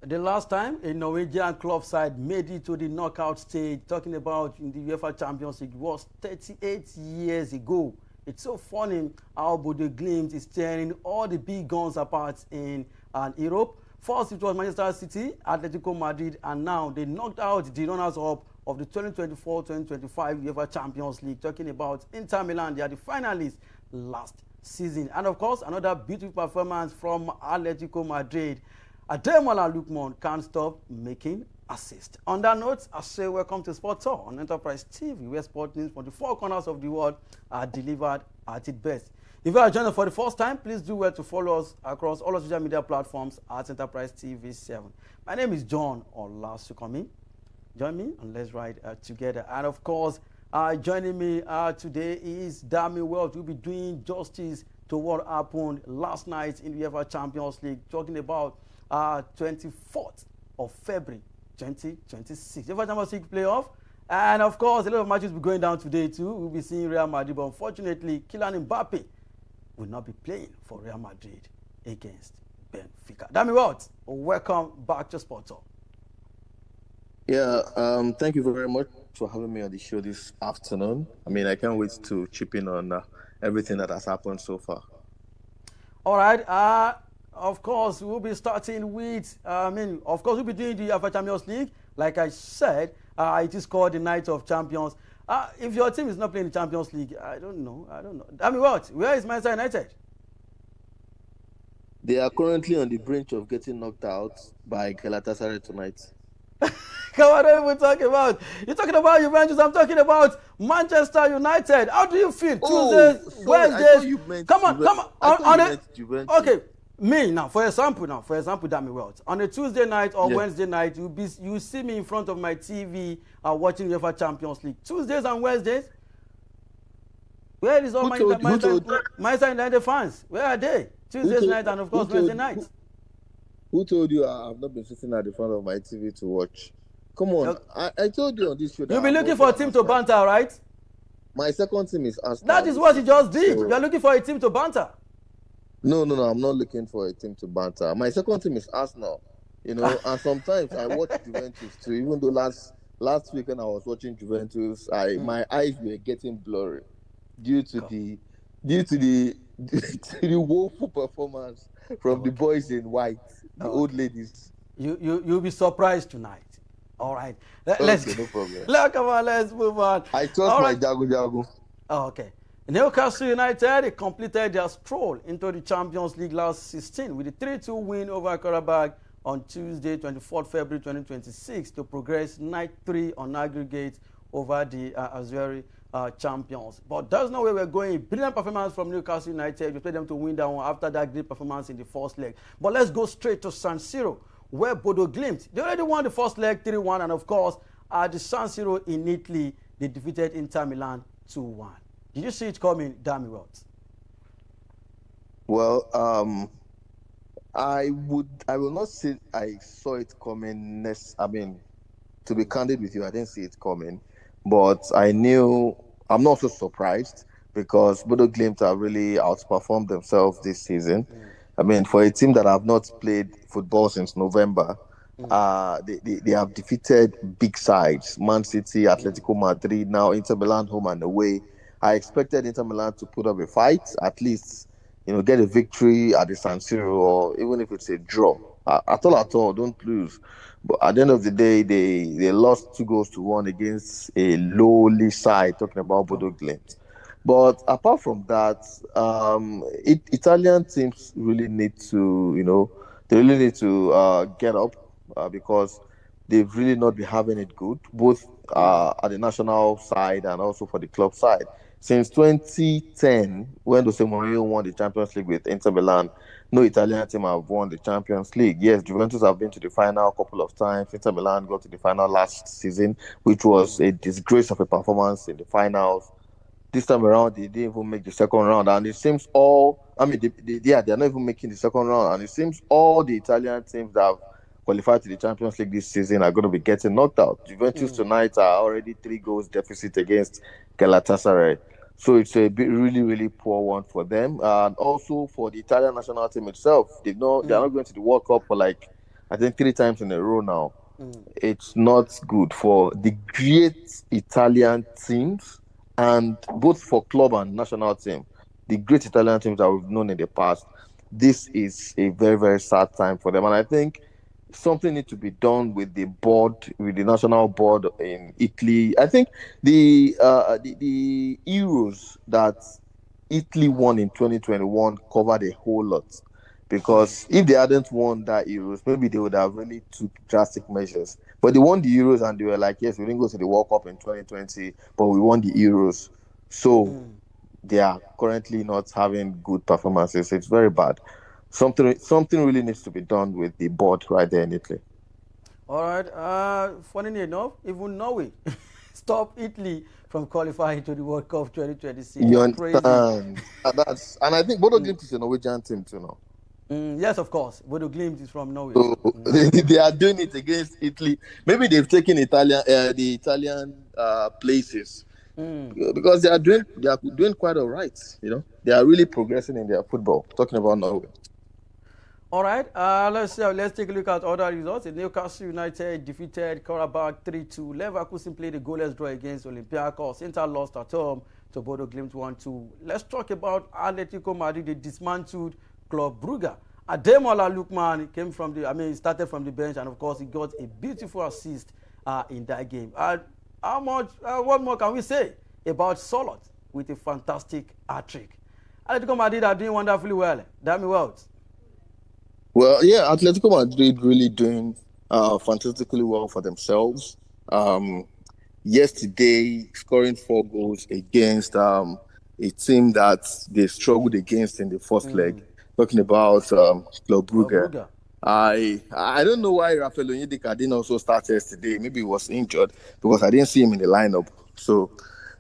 The last time a Norwegian club side made it to the knockout stage, talking about in the UEFA Champions League, was 38 years ago. It's so funny how Bodo GLIMT is tearing all the big guns apart in Europe. First, it was Manchester City, Atletico Madrid, and now they knocked out the runners-up of the 2024-2025 UEFA Champions League, talking about Inter Milan. They are the finalists last season. And of course, another beautiful performance from Atletico Madrid. Ademola Lookman can't stop making assists. On that note, I say welcome to Sport Talk on Enterprise TV, where sport news from the four corners of the world are delivered at its best. If you are joining us for the first time, please do well to follow us across all our social media platforms at Enterprise TV 7. My name is John Olasukomi. Join me and let's ride together. And of course, joining me today is Dami Welch. We'll be doing justice to what happened last night in the UEFA Champions League, talking about 24th of February 2026. UEFA Champions League playoff. And of course, a lot of matches will be going down today too. We'll be seeing Real Madrid, but unfortunately, Kylian Mbappe will not be playing for Real Madrid against Benfica. Dami Welch, welcome back to Sport Talk. Yeah, thank you very much for having me on the show this afternoon. I mean, I can't wait to chip in on everything that has happened so far. All right. Of course, we'll be starting with, of course, we'll be doing the UEFA Champions League. Like I said, it is called the Night of Champions. If your team is not playing the Champions League, I don't know. I mean, what? Where is Manchester United? They are currently on the brink of getting knocked out by Galatasaray tonight. Come on, what are we talking about? You're talking about Juventus. I'm talking about Manchester United. How do you feel? Tuesdays, Wednesdays. Come on. Okay. Me now, for example, Dami Welch, on a Tuesday night or Wednesday night, you see me in front of my TV watching UEFA Champions League. Tuesdays and Wednesdays, where is all my United fans? Where are they? Tuesdays night and of course Wednesday night. Who told you I've not been sitting at the front of my TV to watch? Come on, I told you on this show that you'll be looking for a team to banter, right? My second team is Arsenal. That is what you just did. You're looking for a team to banter. No, I'm not looking for a team to banter. My second team is Arsenal, and sometimes I watch Juventus too. Even though last weekend I was watching Juventus, my eyes were getting blurry due to the woeful performance from the boys in white, the old ladies. You'll be surprised tonight. All right, no problem. Come on, let's move on. I trust my Jago. Oh, okay. Newcastle United completed their stroll into the Champions League last 16 with a 3-2 win over Karabakh on Tuesday, 24th February 2026 to progress night 3 on aggregate over the Azeri champions. But that's not where we're going. Brilliant performance from Newcastle United. We expect them to win that one after that great performance in the first leg. But let's go straight to San Siro, where Bodo GLIMT, they already won the first leg 3-1, and of course, at the San Siro in Italy, they defeated Inter Milan 2-1. Did you see it coming, Dami Welch? Well, I will not say I saw it coming. To be candid with you, I didn't see it coming, but I knew. I'm not so surprised because Bodo GLIMT have really outperformed themselves this season. For a team that have not played football since November, they have defeated big sides: Man City, Atletico Madrid, now Inter Milan home and away. I expected Inter Milan to put up a fight, at least, get a victory at the San Siro, or even if it's a draw. At all, don't lose. But at the end of the day, they lost 2-1 against a lowly side, talking about Bodo GLIMT. But apart from that, Italian teams really need to, get up because they've really not been having it good, both at the national side and also for the club side. Since 2010, when Jose Mourinho won the Champions League with Inter Milan, no Italian team have won the Champions League. Yes, Juventus have been to the final a couple of times. Inter Milan got to the final last season, which was a disgrace of a performance in the finals. This time around, they didn't even make the second round. And it seems they're not even making the second round. And it seems all the Italian teams that have qualified to the Champions League this season are going to be getting knocked out. Juventus tonight are already 3 goals deficit against Galatasaray. So it's a really, really poor one for them. And also for the Italian national team itself, they're not going to the World Cup for like I think 3 times in a row now. It's not good for the great Italian teams, and both for club and national team, the great Italian teams that we've known in the past. This is a very, very sad time for them. And I think something needs to be done with the board, with the national board in Italy. I think the Euros that Italy won in 2021 covered a whole lot. Because if they hadn't won that Euros, maybe they would have really took drastic measures. But they won the Euros and they were like, yes, we didn't go to the World Cup in 2020, but we won the Euros. So they are currently not having good performances. It's very bad. Something really needs to be done with the board right there in Italy. All right. Funny enough, even Norway stop Italy from qualifying to the World Cup 2026. You Crazy. understand? And I think Bodo GLIMT is a Norwegian team too now. Yes, of course. Bodo GLIMT is from Norway. So they are doing it against Italy. Maybe they've taken the Italian places because they are doing quite all right. They are really progressing in their football. Talking about Norway. All right, let's take a look at other results. Newcastle United defeated Karabakh 3-2. Leverkusen played a goalless draw against Olympiacos. Inter lost at home to Bodo GLIMT 1-2. Let's talk about Atletico Madrid. They dismantled Club Brugge. Ademola Lookman he started from the bench, and of course he got a beautiful assist in that game. What more can we say about Solot with a fantastic hat-trick? Atletico Madrid are doing wonderfully well. Damn well. Well, yeah, Atletico Madrid really doing fantastically well for themselves. Yesterday, scoring 4 goals against a team that they struggled against in the first leg. Talking about Club Brugge. I don't know why Rafael Onyedika didn't also start yesterday. Maybe he was injured because I didn't see him in the lineup. So,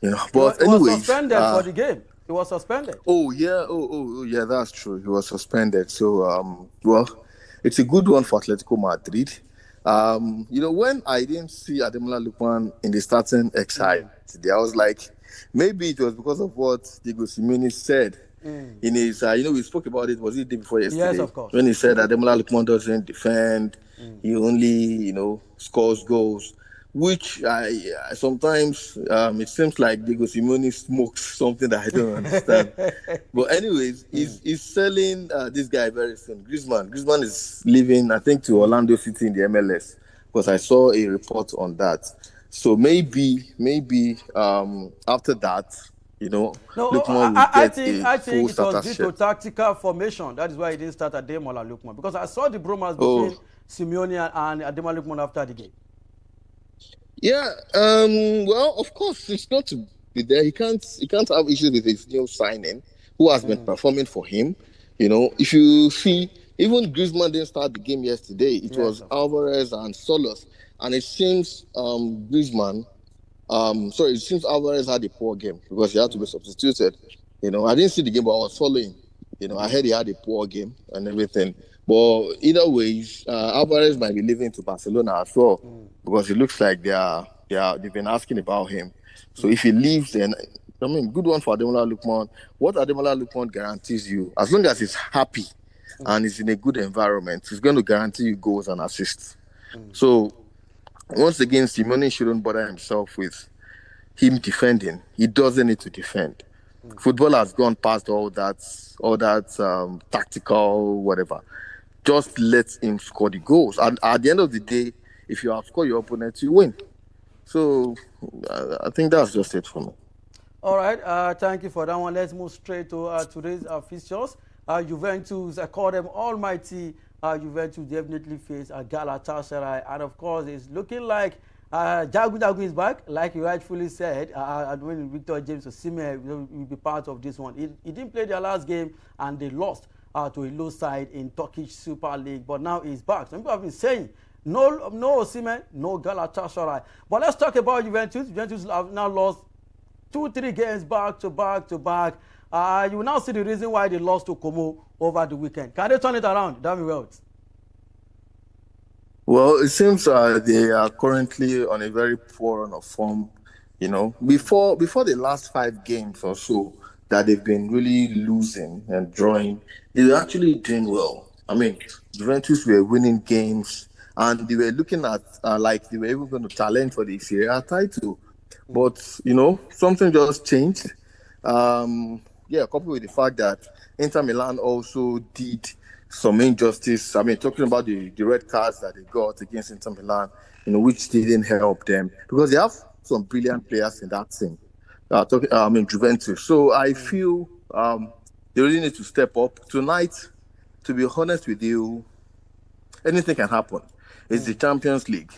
But he anyways, was suspended for the game. He was suspended. Oh yeah, yeah, that's true. He was suspended. So well, it's a good one for Atletico Madrid. When I didn't see Ademola Lookman in the starting XI today, I was like, maybe it was because of what Diego Simeone said in his. We spoke about it. Was it the day before yesterday? Yes, of course. When he said Ademola Lookman doesn't defend, he only scores goals. Which I sometimes it seems like Diego Simeone smokes something that I don't understand. But anyways, he's selling this guy very soon. Griezmann is leaving, I think, to Orlando City in the MLS because I saw a report on that. So maybe after that, Lookman will I get think a full it was starter due shirt. to tactical formation. That is why he didn't start Ademola Lookman, because I saw the bromas between Simeone and Ademola Lookman after the game. Yeah, well, of course, it's got to be there. He can't have issues with his new signing, who has been performing for him. If you see, even Griezmann didn't start the game yesterday. It was Alvarez and Solos, and it seems it seems Alvarez had a poor game because he had to be substituted. I didn't see the game, but I was following. I heard he had a poor game and everything. But either ways, Alvarez might be leaving to Barcelona as well because it looks like they've been asking about him. So if he leaves, then good one for Ademola Lookman. What Ademola Lookman guarantees you, as long as he's happy and he's in a good environment, he's going to guarantee you goals and assists. So once again, Simeone shouldn't bother himself with him defending. He doesn't need to defend. Football has gone past all that tactical whatever. Just let him score the goals. And at the end of the day, if you outscore your opponent, you win. So I think that's just it for me. All right. Thank you for that one. Let's move straight to today's fixtures. Juventus, I call them almighty. Juventus definitely face Galatasaray. And of course, it's looking like Jagu is back, like you rightfully said. When Victor James Osimhen will be part of this one. He didn't play their last game and they lost to a low side in Turkish Super League, but now he's back. Some people have been saying no Osimhen, no Galatasaray. But let's talk about Juventus. Juventus have now lost 2-3 games back to back. You will now see the reason why they lost to Como over the weekend. Can they turn it around? Damn well. Well, it seems they are currently on a very poor run of form. Before the last 5 games or so that they've been really losing and drawing, they're actually doing well. I mean, Juventus were winning games, and they were looking at like they were even going to challenge for the Serie A title. But something just changed. Yeah, coupled with the fact that Inter Milan also did some injustice. I mean, talking about the red cards that they got against Inter Milan, which didn't help them because they have some brilliant players in that team. I mean, Juventus. So I feel they really need to step up tonight. To be honest with you, anything can happen. It's the Champions League.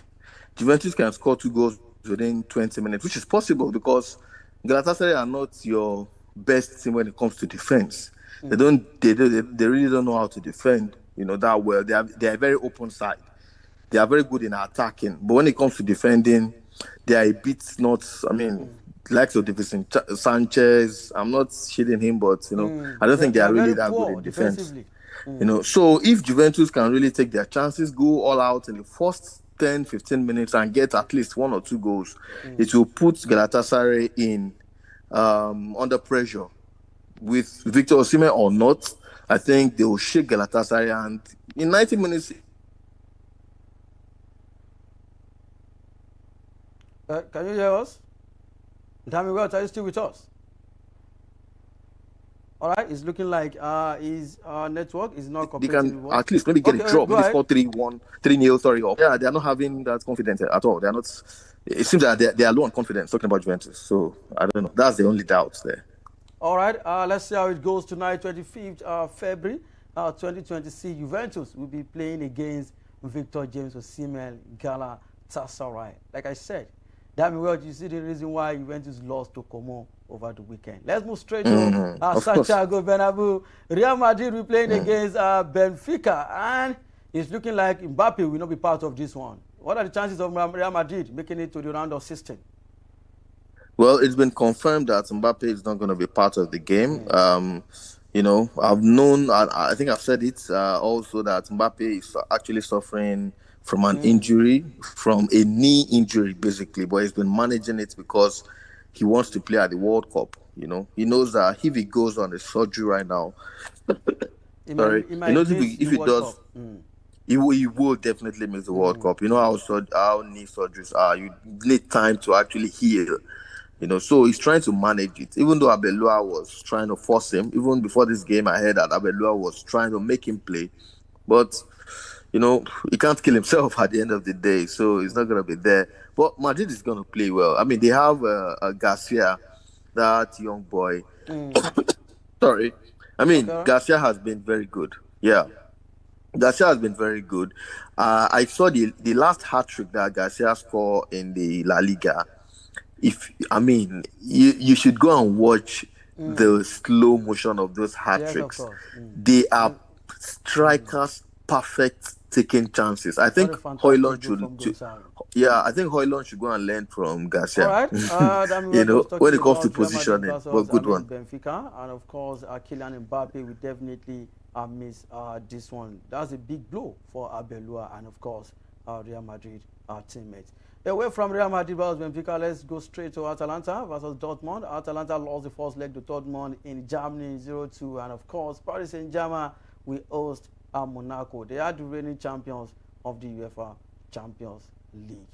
Juventus can score 2 goals within 20 minutes, which is possible because Galatasaray are not your best team when it comes to defense. They really don't know how to defend, that well. They are a very open side. They are very good in attacking, but when it comes to defending, they are a bit not. I mean, likes of Davison Sanchez. I'm not shitting him, but I don't think they are really that good in defense. So if Juventus can really take their chances, go all out in the first 10, 15 minutes and get at least 1 or 2 goals, it will put Galatasaray in under pressure. With Victor Osimhen or not, I think they will shake Galatasaray, and in 90 minutes. Can you hear us? Damn well, are you still with us? All right, it's looking like his network is not completely. They can at least maybe get a drop, maybe score 3-1, 3-0. Sorry, yeah, they are not having that confidence at all. They are not. It seems that they are low on confidence talking about Juventus. So I don't know. That's the only doubt there. All right, let's see how it goes tonight, 25th February 2026. Juventus will be playing against Victor James Osimhen Galatasaray. Like I said, damn well, you see the reason why Juventus lost to Como over the weekend. Let's move straight to Santiago Bernabeu. Real Madrid will be playing against Benfica, and it's looking like Mbappe will not be part of this one. What are the chances of Real Madrid making it to the round of 16? Well, it's been confirmed that Mbappe is not going to be part of the game. I've known, I think I've said it also, that Mbappe is actually suffering from an injury, from a knee injury, basically, but he's been managing it because he wants to play at the World Cup. He knows that if he goes on the surgery right now, he knows if he does, he will definitely miss the World Cup. You know how knee surgeries are. You need time to actually heal. So he's trying to manage it. Even though Abelua was trying to force him, even before this game, I heard that Abelua was trying to make him play, but he can't kill himself at the end of the day, so he's not going to be there. But Madrid is going to play well. I mean, they have Garcia, that young boy. Sorry. I mean, Garcia has been very good. Yeah. Garcia has been very good. I saw the last hat-trick that Garcia scored in the La Liga. You should go and watch the slow motion of those hat-tricks. They are strikers, perfect taking chances. I think Højlund should go and learn from Garcia. All right. When it comes to positioning, but good one. Benfica, and of course, Kylian Mbappe will definitely miss this one. That's a big blow for Abelua and of course Real Madrid teammates. Away from Real Madrid versus Benfica, let's go straight to Atalanta versus Dortmund. Atalanta lost the first leg to Dortmund in Germany 0-2, and of course Paris Saint-Germain will host Monaco. They are the reigning champions of the UEFA Champions League.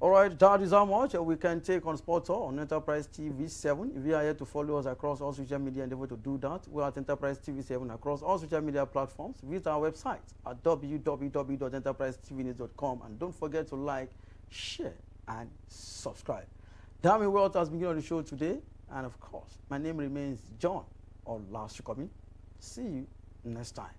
All right, that is how much we can take on Sport Talk on Enterprise TV 7. If you are here to follow us across all social media, endeavor to do that. We are at Enterprise TV 7 across all social media platforms. Visit our website at www.enterprisetvnews.com, and don't forget to like, share, and subscribe. Dami World has been on the show today, and of course, my name remains John or Last Coming. See you next time.